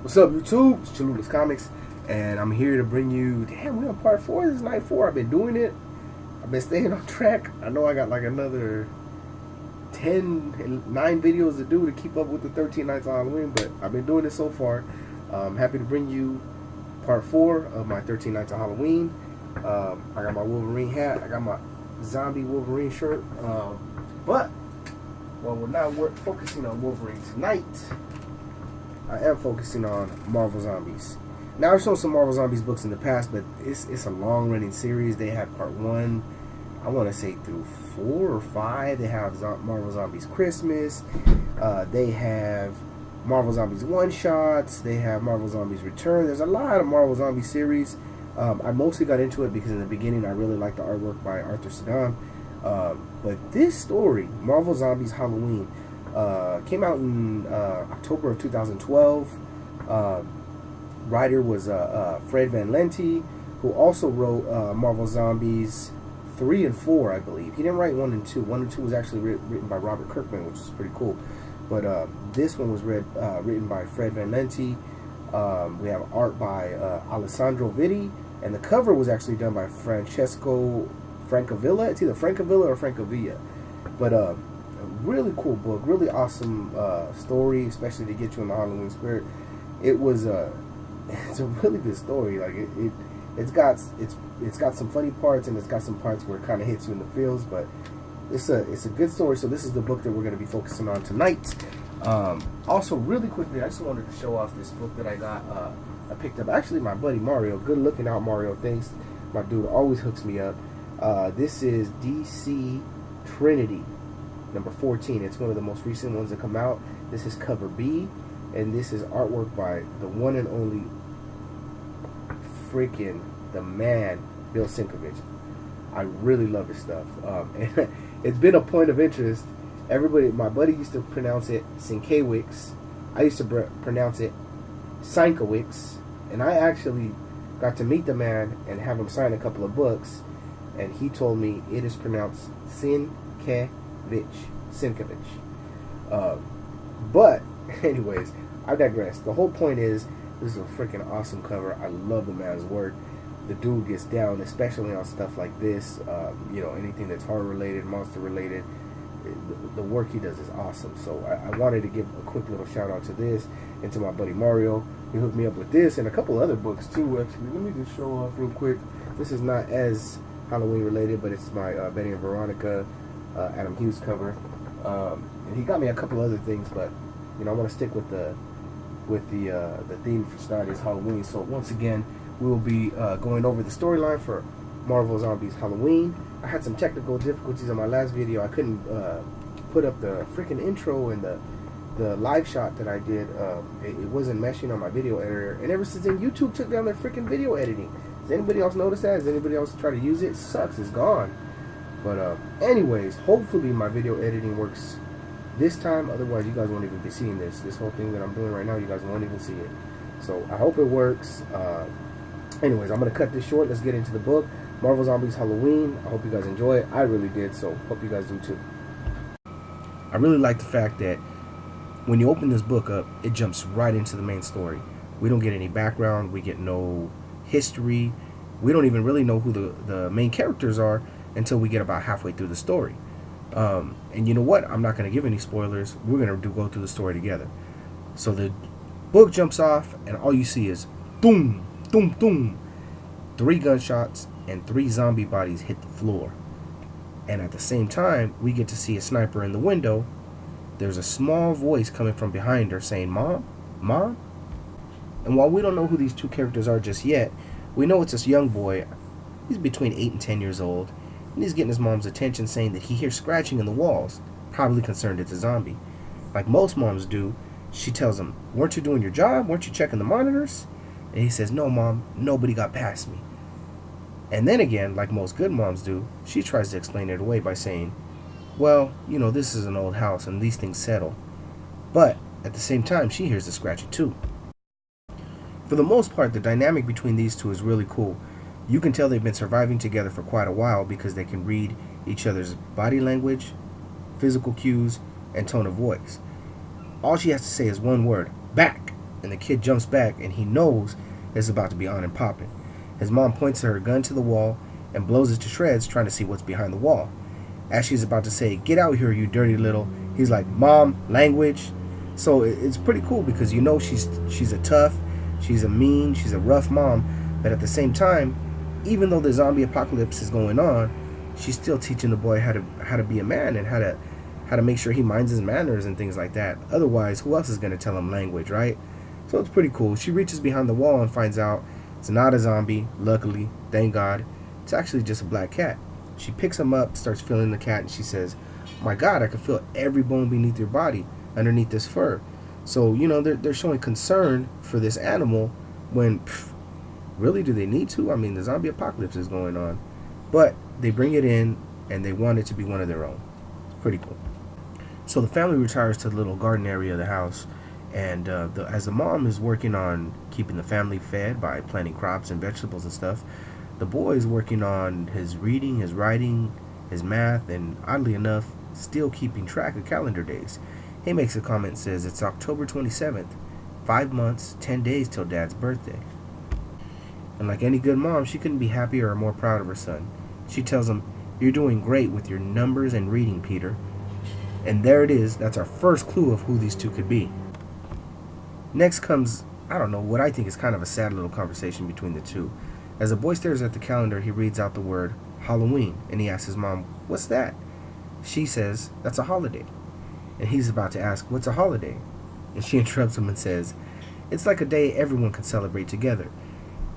What's up, YouTube? It's Cholula's Comics, and I'm here to bring you. Damn, we're on part 4. This is night 4. I've been doing it. I've been staying on track. I know I got like another 9 videos to do to keep up with the 13 Nights on Halloween, but I've been doing it so far. I'm happy to bring you part 4 of my 13 Nights on Halloween. I got my Wolverine hat. I got my zombie Wolverine shirt. But we're not focusing on Wolverine tonight. I am focusing on Marvel Zombies. Now, I've shown some Marvel Zombies books in the past, but it's a long-running series. They have part 1, I want to say through 4 or 5. They have Marvel Zombies Christmas. They have Marvel Zombies one-shots. They have Marvel Zombies Return. There's a lot of Marvel Zombies series. I mostly got into it because in the beginning I really liked the artwork by Arthur Saddam. But this story, Marvel Zombies Halloween, came out in October of 2012. Writer was Fred Van Lente, who also wrote Marvel Zombies 3 and 4, I believe. He didn't write 1 and 2. 1 and 2 was actually written by Robert Kirkman, which is pretty cool. But this one was written by Fred Van Lente. We have art by Alessandro Vitti, and the cover was actually done by Francesco Francavilla. It's either Francavilla or Francavilla. But a really cool book, really awesome story, especially to get you in the Halloween spirit. It's a really good story. Like it's got some funny parts, and it's got some parts where it kind of hits you in the feels. But it's a good story. So this is the book that we're going to be focusing on tonight. Also, really quickly, I just wanted to show off this book that I got. I picked up actually my buddy Mario. Good looking out, Mario. Thanks, my dude always hooks me up. This is DC Trinity number 14. It's one of the most recent ones that come out. This is cover B, and this is artwork by the one and only freaking the man Bill Sienkiewicz. I really love his stuff. And it's been a point of interest. Everybody, my buddy used to pronounce it Sienkiewicz. I used to pronounce it Sienkiewicz, and I actually got to meet the man and have him sign a couple of books, and he told me it is pronounced Sienkiewicz. But anyways, I digress. The whole point is, this is a freaking awesome cover. I love the man's work. The dude gets down, especially on stuff like this. Anything that's horror related, monster related. The work he does is awesome. So I wanted to give a quick little shout out to this and to my buddy Mario. He hooked me up with this and a couple other books too. Actually, let me just show off real quick. This is not as Halloween related, but it's my Betty and Veronica Adam Hughes cover. And he got me a couple other things, but I want to stick with the theme for tonight is Halloween. So once again, we will be going over the storyline for Marvel Zombies Halloween. I had some technical difficulties on my last video. I couldn't put up the freaking intro and the live shot that I did. It wasn't meshing on my video editor. And ever since then, YouTube took down their freaking video editing. Does anybody else notice that? Has anybody else try to use it? It sucks. It's gone. But anyways, hopefully my video editing works this time. Otherwise, you guys won't even be seeing this. This whole thing that I'm doing right now, you guys won't even see it. So I hope it works. Anyways, I'm going to cut this short. Let's get into the book. Marvel Zombies Halloween. I hope you guys enjoy it. I really did, so hope you guys do too. I really like the fact that when you open this book up, it jumps right into the main story. We don't get any background. We get no history. We don't even really know who the main characters are until we get about halfway through the story. And you know what? I'm not going to give any spoilers. We're going to go through the story together. So the book jumps off, and all you see is boom, boom, boom. 3 gunshots and 3 zombie bodies hit the floor. And at the same time, we get to see a sniper in the window. There's a small voice coming from behind her saying, "Mom? Mom?" And while we don't know who these 2 characters are just yet, we know it's this young boy. He's between 8 and 10 years old. And he's getting his mom's attention, saying that he hears scratching in the walls, probably concerned it's a zombie. Like most moms do, she tells him, "Weren't you doing your job? Weren't you checking the monitors?" And he says, "No, Mom, nobody got past me." And then again, like most good moms do, she tries to explain it away by saying, "Well, this is an old house and these things settle." But at the same time, she hears the scratching too. For the most part, the dynamic between these two is really cool. You can tell they've been surviving together for quite a while because they can read each other's body language, physical cues, and tone of voice. All she has to say is one word, "back," And the kid jumps back, and he knows it's about to be on and popping. His mom points her gun to the wall and blows it to shreds, trying to see what's behind the wall. As she's about to say, "Get out here, you dirty little," he's like, "Mom, language." So it's pretty cool because you know she's a tough, she's a mean, she's a rough mom, but at the same time, even though the zombie apocalypse is going on, she's still teaching the boy how to be a man and how to make sure he minds his manners and things like that. Otherwise, who else is going to tell him language, right? So it's pretty cool. She reaches behind the wall and finds out it's not a zombie. Luckily, thank God, it's actually just a black cat. She picks him up, starts feeling the cat, and she says, "My God, I can feel every bone beneath your body, underneath this fur." So, they're showing concern for this animal when, really, do they need to? I mean, the zombie apocalypse is going on. But they bring it in, and they want it to be one of their own. It's pretty cool. So the family retires to the little garden area of the house, and as the mom is working on keeping the family fed by planting crops and vegetables and stuff, the boy is working on his reading, his writing, his math, and oddly enough, still keeping track of calendar days. He makes a comment and says it's October 27th, 5 months, 10 days till Dad's birthday. And like any good mom, she couldn't be happier or more proud of her son. She tells him, "You're doing great with your numbers and reading, Peter." And there it is. That's our first clue of who these two could be. Next comes, I don't know, what I think is kind of a sad little conversation between the two. As the boy stares at the calendar, he reads out the word Halloween, and he asks his mom, "What's that?" She says, "That's a holiday." And he's about to ask, "What's a holiday?" And she interrupts him and says, "It's like a day everyone can celebrate together."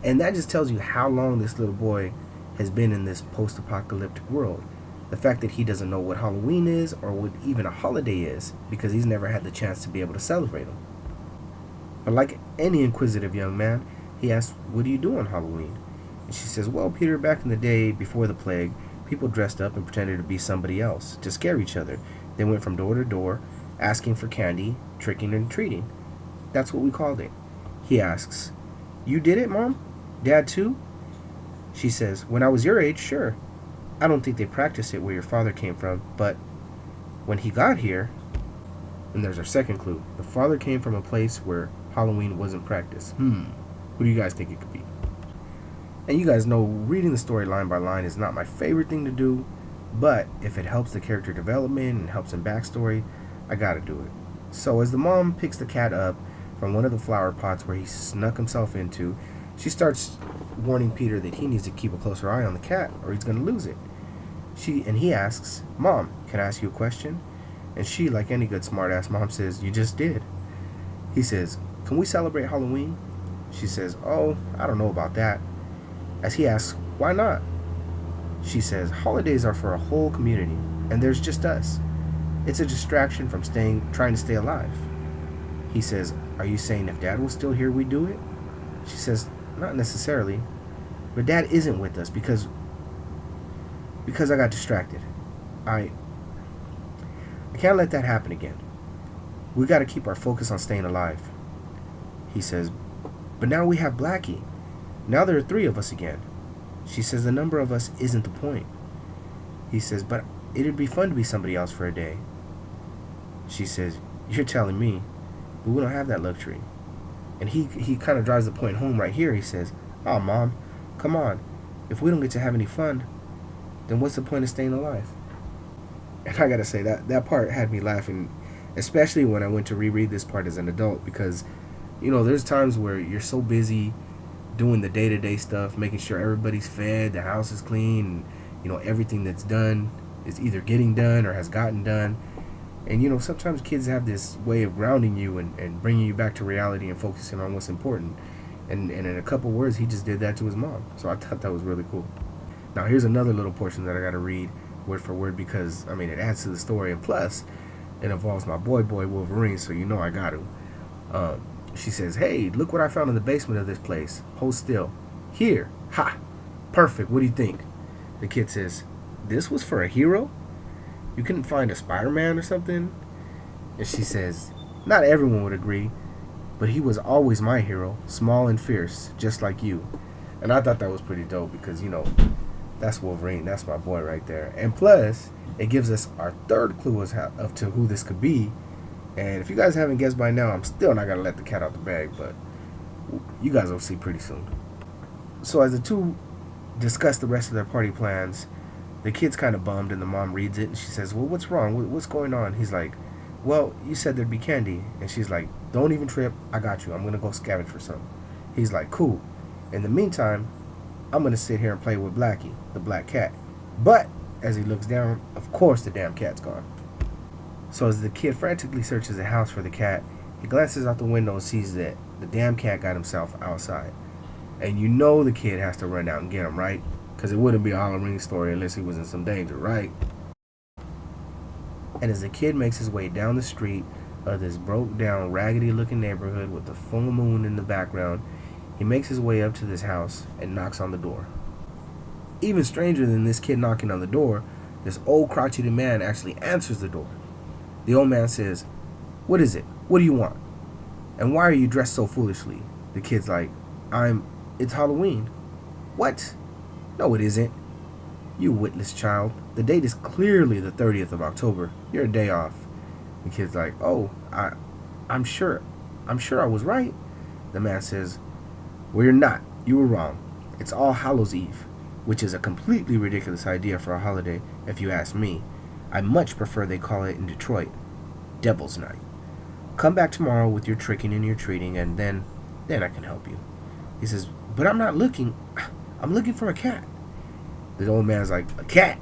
And that just tells you how long this little boy has been in this post-apocalyptic world. The fact that he doesn't know what Halloween is or what even a holiday is, because he's never had the chance to be able to celebrate them. But like any inquisitive young man, he asks, "What do you do on Halloween?" And she says, "Well, Peter, back in the day before the plague, people dressed up and pretended to be somebody else to scare each other. They went from door to door, asking for candy, tricking and treating. That's what we called it." He asks, "You did it, Mom? Dad too?" She says, "When I was your age, sure. I don't think they practiced it where your father came from, but when he got here," and there's our second clue, the father came from a place where Halloween wasn't practiced. Who do you guys think it could be? And you guys know reading the story line by line is not my favorite thing to do, but if it helps the character development and helps in backstory, I gotta do it. So as the mom picks the cat up from one of the flower pots where he snuck himself into, she starts warning Peter that he needs to keep a closer eye on the cat or he's gonna lose it. He asks, "Mom, can I ask you a question?" And she, like any good smart-ass mom, says, "You just did." He says, "Can we celebrate Halloween?" She says, "Oh, I don't know about that." As he asks, "Why not?" She says, "Holidays are for a whole community, and there's just us. It's a distraction from trying to stay alive." He says, "Are you saying if Dad was still here, we'd do it?" She says, "Not necessarily, but Dad isn't with us because I got distracted. I can't let that happen again. We got to keep our focus on staying alive." He says, "But now we have Blackie. Now there are 3 of us again." She says, "The number of us isn't the point." He says, "But it'd be fun to be somebody else for a day." She says, "You're telling me, but we don't have that luxury." And he kind of drives the point home right here. He says, "Oh, Mom, come on. If we don't get to have any fun, then what's the point of staying alive?" And I gotta say, that part had me laughing, especially when I went to reread this part as an adult, because, there's times where you're so busy doing the day-to-day stuff, making sure everybody's fed, the house is clean, and, everything that's done is either getting done or has gotten done. And, sometimes kids have this way of grounding you and bringing you back to reality and focusing on what's important. And in a couple words, he just did that to his mom. So I thought that was really cool. Now, here's another little portion that I got to read word for word because, it adds to the story. And plus, it involves my boy Wolverine, so I got to. She says, "Hey, look what I found in the basement of this place. Hold still. Here. Ha! Perfect. What do you think?" The kid says, "This was for a hero? You couldn't find a Spider-Man or something?" And she says, "Not everyone would agree, but he was always my hero, small and fierce, just like you." And I thought that was pretty dope because, that's Wolverine. That's my boy right there. And plus, it gives us our third clue as to who this could be. And if you guys haven't guessed by now, I'm still not gonna let the cat out the bag, but you guys will see pretty soon. So as the two discuss the rest of their party plans, the kid's kind of bummed, and the mom reads it, and she says, "Well, what's wrong? What's going on?" He's like, "Well, you said there'd be candy," and she's like, "Don't even trip. I got you. I'm gonna go scavenge for some." He's like, "Cool. In the meantime, I'm gonna sit here and play with Blackie, the black cat." But as he looks down, of course the damn cat's gone. So as the kid frantically searches the house for the cat, he glances out the window and sees that the damn cat got himself outside. And you know the kid has to run out and get him, right? Because it wouldn't be a Halloween story unless he was in some danger, right? And as the kid makes his way down the street of this broke down, raggedy looking neighborhood with the full moon in the background, he makes his way up to this house and knocks on the door. Even stranger than this kid knocking on the door, this old crotchety man actually answers the door. The old man says, "What is it? What do you want? And why are you dressed so foolishly?" The kid's like, It's Halloween." "What? No, it isn't. You witless child. The date is clearly the 30th of October. You're a day off." The kid's like, "Oh, I'm sure I was right." The man says, "Well, you're not. You were wrong. It's All Hallows Eve, which is a completely ridiculous idea for a holiday, if you ask me. I much prefer they call it in Detroit Devil's Night. Come back tomorrow with your tricking and your treating, and then I can help you." He says, "But I'm not looking. I'm looking for a cat." The old man's like, "A cat?"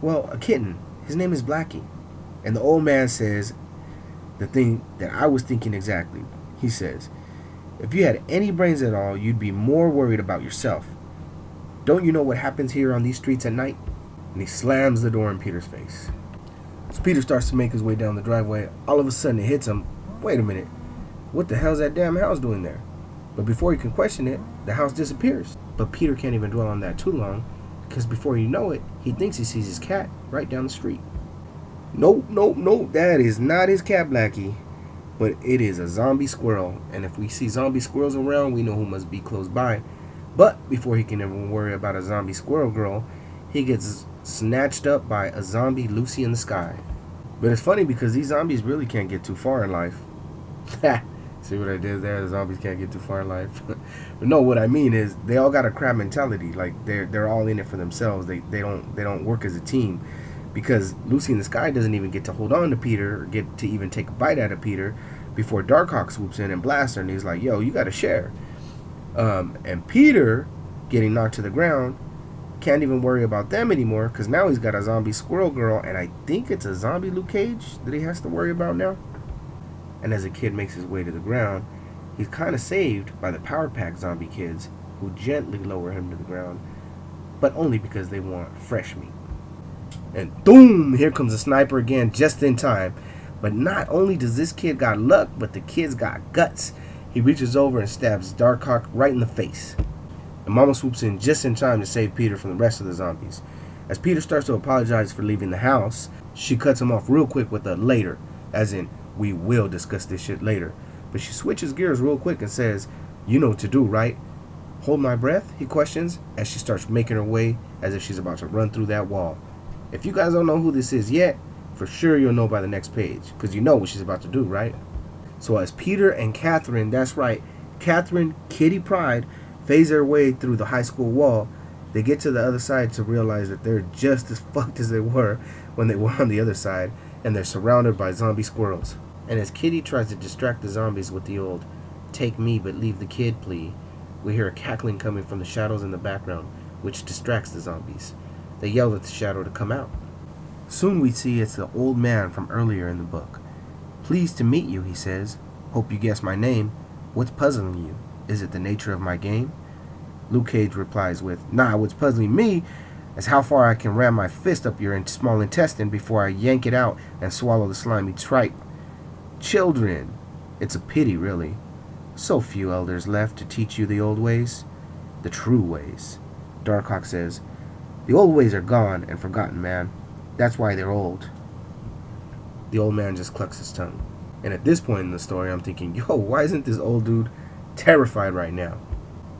"Well, a kitten. His name is Blackie." And the old man says the thing that I was thinking exactly. He says, "If you had any brains at all, you'd be more worried about yourself. Don't you know what happens here on these streets at night?" And he slams the door in Peter's face. So Peter starts to make his way down the driveway. All of a sudden it hits him. Wait a minute. What the hell's that damn house doing there? But before he can question it, the house disappears. But Peter can't even dwell on that too long, because before you know it, he thinks he sees his cat right down the street. Nope, that is not his cat, Blackie. But it is a zombie squirrel. And if we see zombie squirrels around, we know who must be close by. But before he can ever worry about a zombie squirrel girl, he gets snatched up by a zombie Lucy in the sky. But it's funny because these zombies really can't get too far in life. See what I did there? The zombies can't get too far in life. But no, what I mean is they all got a crab mentality. Like they're all in it for themselves. They don't work as a team, because Lucy in the sky doesn't even get to hold on to Peter or get to even take a bite out of Peter before Darkhawk swoops in and blasts her, and he's like, "Yo, you got to share." And Peter, getting knocked to the ground, can't even worry about them anymore, because now he's got a zombie squirrel girl, and I think it's a zombie Luke Cage that he has to worry about now. And as the kid makes his way to the ground, he's kind of saved by the Power Pack zombie kids, who gently lower him to the ground, but only because they want fresh meat. And boom, here comes a sniper again, just in time. But not only does this kid got luck, but the kid's got guts. He reaches over and stabs Darkhawk right in the face. And Mama swoops in just in time to save Peter from the rest of the zombies. As Peter starts to apologize for leaving the house, she cuts him off real quick with a "later," as in, "We will discuss this shit later." But she switches gears real quick and says, "You know what to do, right?" "Hold my breath?" he questions, as she starts making her way as if she's about to run through that wall. If you guys don't know who this is yet, for sure you'll know by the next page, because you know what she's about to do, right? So as Peter and Catherine, that's right, Catherine, Kitty Pryde, phase their way through the high school wall, they get to the other side to realize that they're just as fucked as they were when they were on the other side, and they're surrounded by zombie squirrels. And as Kitty tries to distract the zombies with the old "take me but leave the kid" plea, we hear a cackling coming from the shadows in the background, which distracts the zombies. They yell at the shadow to come out. Soon we see it's the old man from earlier in the book. "Pleased to meet you," he says. "Hope you guess my name. What's puzzling you? Is it the nature of my game?" Luke Cage replies with, "Nah, what's puzzling me is how far I can ram my fist up your small intestine before I yank it out and swallow the slimy tripe. Children, it's a pity, really. So few elders left to teach you the old ways. The true ways." Darkhawk says, "The old ways are gone and forgotten, man. That's why they're old." The old man just clucks his tongue. And at this point in the story, I'm thinking, yo, why isn't this old dude terrified right now?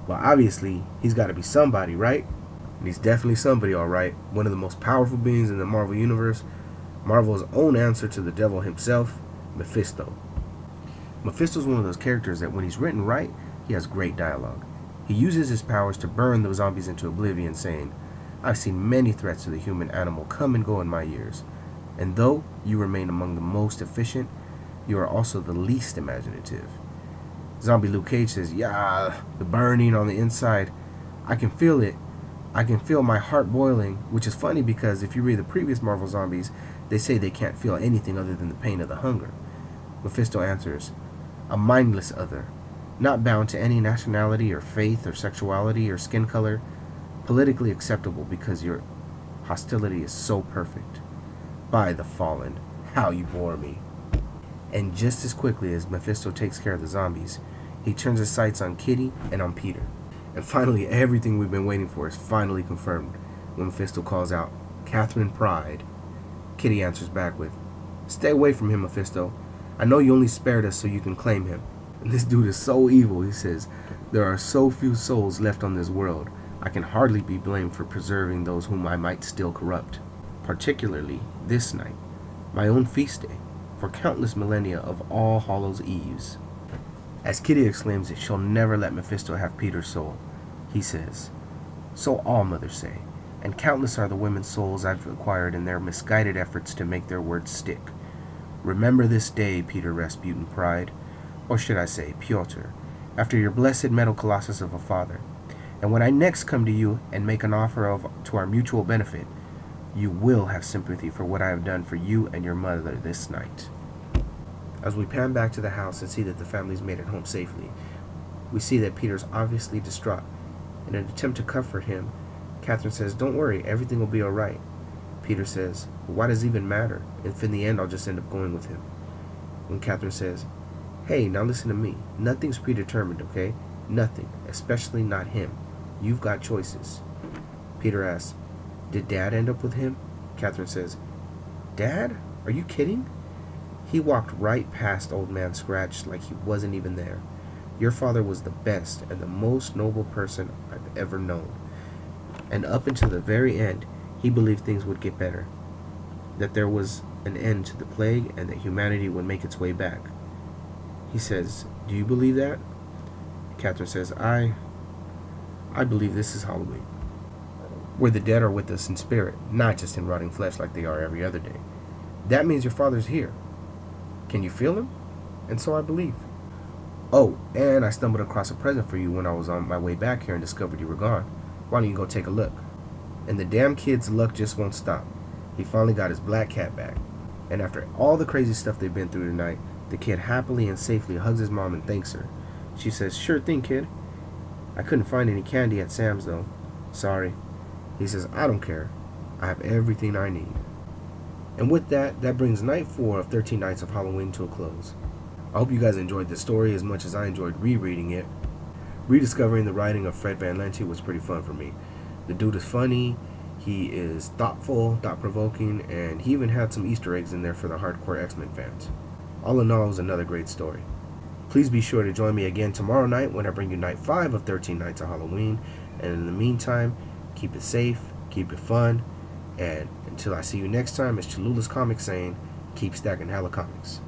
Well, obviously, he's got to be somebody, right? And he's definitely somebody, all right. One of the most powerful beings in the Marvel Universe. Marvel's own answer to the devil himself, Mephisto. Mephisto's one of those characters that when he's written right, he has great dialogue. He uses his powers to burn the zombies into oblivion, saying, "I've seen many threats to the human animal come and go in my years, and though you remain among the most efficient, you are also the least imaginative." Zombie Luke Cage says, "Yeah, the burning on the inside, I can feel it. I can feel my heart boiling," which is funny because if you read the previous Marvel zombies, they say they can't feel anything other than the pain of the hunger. Mephisto answers, "A mindless other, not bound to any nationality or faith or sexuality or skin color, politically acceptable because your hostility is so perfect. By the fallen, how you bore me." And just as quickly as Mephisto takes care of the zombies, he turns his sights on Kitty and on Peter. And finally, everything we've been waiting for is finally confirmed when Mephisto calls out, "Catherine Pride." Kitty answers back with, "Stay away from him, Mephisto. I know you only spared us so you can claim him." And this dude is so evil, he says, "There are so few souls left on this world, I can hardly be blamed for preserving those whom I might still corrupt. Particularly this night, my own feast day, for countless millennia of All Hallows Eves." As Kitty exclaims that she'll never let Mephisto have Peter's soul, he says, "So all mothers say, and countless are the women's souls I've acquired in their misguided efforts to make their words stick. Remember this day, Peter Rasputin Pride, or should I say Pyotr, after your blessed metal colossus of a father, and when I next come to you and make an offer to our mutual benefit, you will have sympathy for what I have done for you and your mother this night." As we pan back to the house and see that the family's made it home safely, we see that Peter's obviously distraught. In an attempt to comfort him, Catherine says, "Don't worry, everything will be alright." Peter says, "Why does it even matter? If in the end I'll just end up going with him." When Catherine says, "Hey, now listen to me. Nothing's predetermined, okay? Nothing, especially not him. You've got choices." Peter asks, "Did Dad end up with him?" Catherine says, "Dad? Are you kidding? He walked right past Old Man Scratch like he wasn't even there. Your father was the best and the most noble person I've ever known. And up until the very end, he believed things would get better, that there was an end to the plague and that humanity would make its way back." He says, "Do you believe that?" Catherine says, I believe this is Halloween, where the dead are with us in spirit, not just in rotting flesh like they are every other day. That means your father's here. Can you feel him? And so I believe. Oh, and I stumbled across a present for you when I was on my way back here and discovered you were gone. Why don't you go take a look?" And the damn kid's luck just won't stop. He finally got his black cat back. And after all the crazy stuff they've been through tonight, the kid happily and safely hugs his mom and thanks her. She says, "Sure thing, kid. I couldn't find any candy at Sam's, though. Sorry." He says, "I don't care. I have everything I need." And with that, that brings night 4 of 13 Nights of Halloween to a close. I hope you guys enjoyed this story as much as I enjoyed rereading it. Rediscovering the writing of Fred Van Lente was pretty fun for me. The dude is funny, he is thoughtful, thought-provoking, and he even had some Easter eggs in there for the hardcore X-Men fans. All in all, it was another great story. Please be sure to join me again tomorrow night when I bring you Night 5 of 13 Nights of Halloween. And in the meantime, keep it safe, keep it fun, and until I see you next time, it's Cholula's Comics saying, keep stacking hella comics.